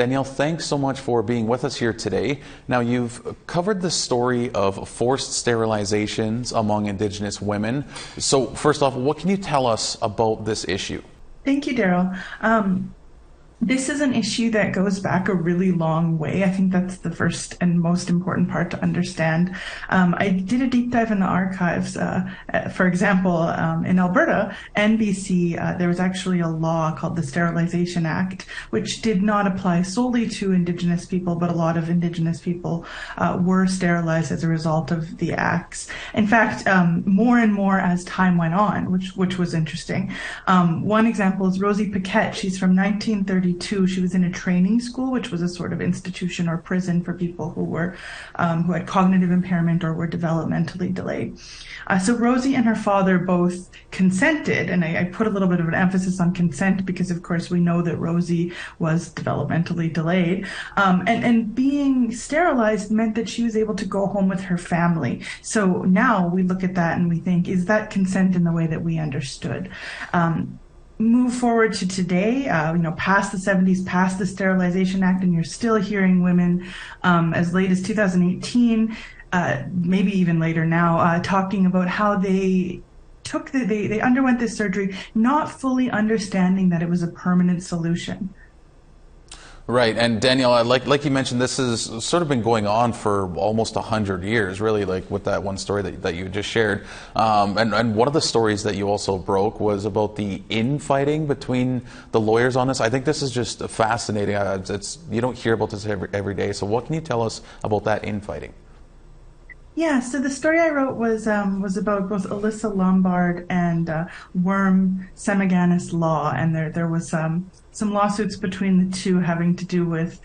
Danielle, thanks so much for being with us here today. Now, you've covered the story of forced sterilizations among Indigenous women. So first off, what can you tell us about this issue? Thank you, Daryl. This is an issue that goes back a really long way. I think that's the first and most important part to understand. I did a deep dive in the archives. For example, in Alberta and BC, there was actually a law called the Sterilization Act, which did not apply solely to Indigenous people, but a lot of Indigenous people were sterilized as a result of the acts. In fact, more and more as time went on, which was interesting. One example is Rosie Paquette. She's from 1932. She was in a training school, which was a sort of institution or prison for people who were who had cognitive impairment or were developmentally delayed. So Rosie and her father both consented, and I put a little bit of an emphasis on consent because, of course, we know that Rosie was developmentally delayed. And being sterilized meant that she was able to go home with her family. So now we look at that and we think, is that consent in the way that we understood? Move forward to today, past the 70s, past the Sterilization Act, and you're still hearing women as late as 2018, maybe even later now, talking about how they they underwent this surgery not fully understanding that it was a permanent solution. Right, and Danielle, like you mentioned, this has sort of been going on for almost 100 years, really, like with that one story that you just shared. And one of the stories that you also broke was about the infighting between the lawyers on this. I think this is just fascinating. You don't hear about this every day. So what can you tell us about that infighting? Yeah, so the story I wrote was about both Alyssa Lombard and Worm Semaganis Law, and there was some lawsuits between the two having to do with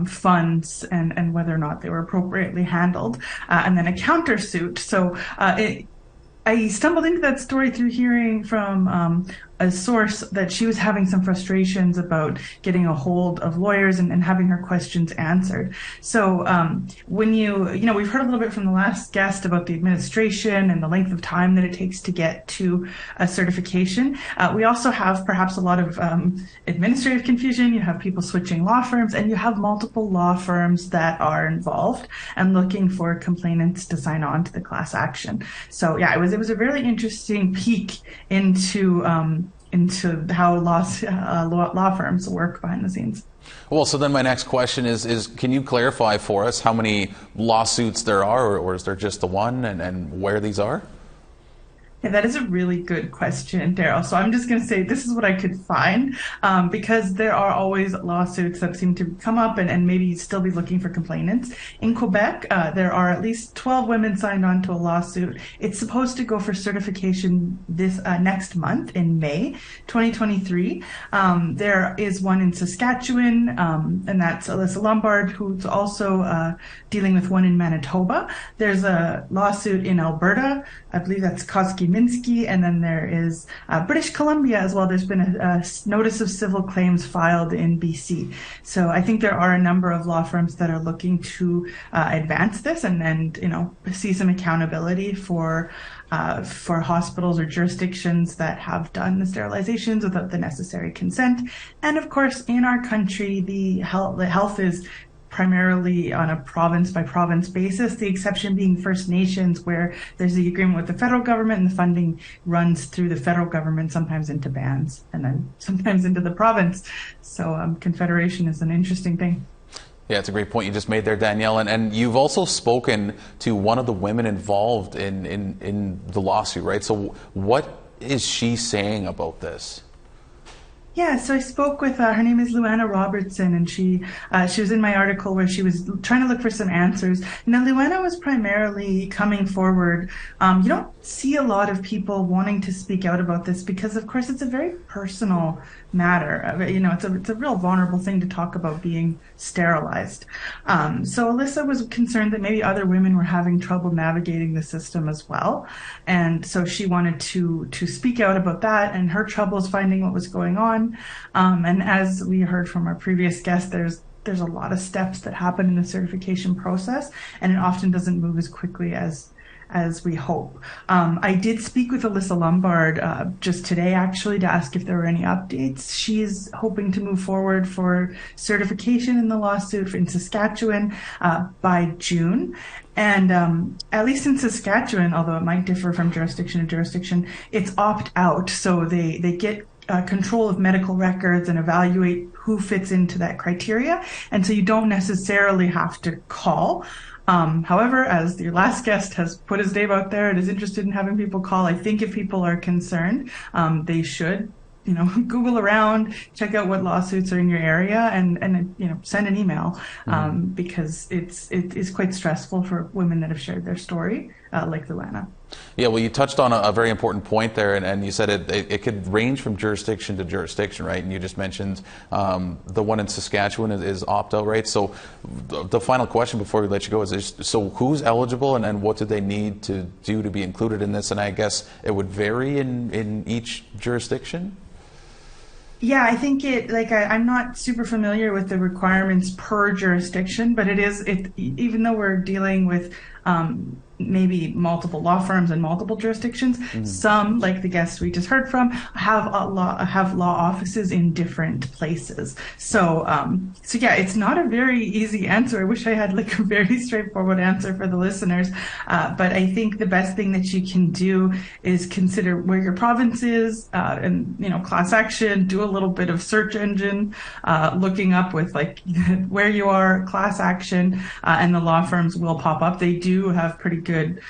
funds and whether or not they were appropriately handled, and then a countersuit. So I stumbled into that story through hearing from a source that she was having some frustrations about getting a hold of lawyers and having her questions answered. So when we've heard a little bit from the last guest about the administration and the length of time that it takes to get to a certification. We also have perhaps a lot of administrative confusion. You have people switching law firms, and you have multiple law firms that are involved and looking for complainants to sign on to the class action. So yeah, it was a really interesting peek into how law firms work behind the scenes. Well, so then my next question is can you clarify for us how many lawsuits there are, or is there just the one, and where these are? Yeah, that is a really good question, Daryl. So I'm just going to say this is what I could find, because there are always lawsuits that seem to come up and maybe still be looking for complainants. In Quebec, there are at least 12 women signed on to a lawsuit. It's supposed to go for certification this next month in May 2023. There is one in Saskatchewan, and that's Alyssa Lombard, who's also dealing with one in Manitoba. There's a lawsuit in Alberta. I believe that's Koski-Minsky, and then there is British Columbia as well. There's been a notice of civil claims filed in BC. So I think there are a number of law firms that are looking to advance this and see some accountability for hospitals or jurisdictions that have done the sterilizations without the necessary consent. And of course, in our country, the health is primarily on a province by province basis, the exception being First Nations, where there's the agreement with the federal government and the funding runs through the federal government, sometimes into bands and then sometimes into the province. So confederation is an interesting thing. Yeah, it's a great point you just made there, Danielle. And you've also spoken to one of the women involved in the lawsuit, right? So what is she saying about this? Yeah, so I spoke with her name is Luanna Robertson, and she was in my article where she was trying to look for some answers. Now, Luanna was primarily coming forward. You don't see a lot of people wanting to speak out about this because, of course, it's a very personal matter. It's a real vulnerable thing to talk about being sterilized. So Alyssa was concerned that maybe other women were having trouble navigating the system as well. And so she wanted to speak out about that and her troubles finding what was going on. And as we heard from our previous guest, there's a lot of steps that happen in the certification process, and it often doesn't move as quickly as as we hope. I did speak with Alyssa Lombard just today, actually, to ask if there were any updates. She's hoping to move forward for certification in the lawsuit in Saskatchewan by June. And at least in Saskatchewan, although it might differ from jurisdiction to jurisdiction, it's opt-out. So they get control of medical records and evaluate who fits into that criteria. And so you don't necessarily have to call. However, as your last guest has put his name out there and is interested in having people call, I think if people are concerned, they should, Google around, check out what lawsuits are in your area, and send an email, because it is quite stressful for women that have shared their story, like Luanna. Yeah, well, you touched on a very important point there, and you said it could range from jurisdiction to jurisdiction, right? And you just mentioned the one in Saskatchewan is opt-out, right? So the final question before we let you go is so who's eligible, and what do they need to do to be included in this? And I guess it would vary in each jurisdiction? Yeah, I think I'm not super familiar with the requirements per jurisdiction, but even though we're dealing with maybe multiple law firms and multiple jurisdictions, some, like the guests we just heard from, have law offices in different places. So yeah, it's not a very easy answer. I wish I had a very straightforward answer for the listeners, but I think the best thing that you can do is consider where your province is, and class action, do a little bit of search engine looking up with where you are, class action, and the law firms will pop up. They do have pretty good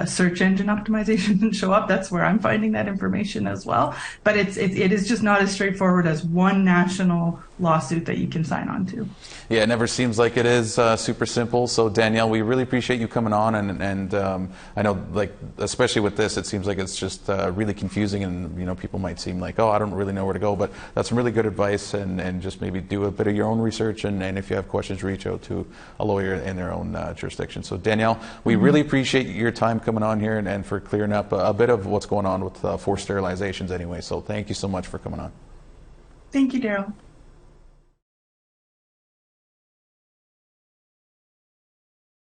search engine optimization and show up. That's where I'm finding that information as well. But it is just not as straightforward as one national lawsuit that you can sign on to. Yeah, it never seems like it is super simple. So Danielle, we really appreciate you coming on, and I know, especially with this, it seems like it's just really confusing, and people might seem like, oh, I don't really know where to go, but that's some really good advice, and just maybe do a bit of your own research, and if you have questions, reach out to a lawyer in their own jurisdiction. So Danielle, we really appreciate your time coming on here and for clearing up a bit of what's going on with forced sterilizations anyway. So thank you so much for coming on. Thank you, Daryl.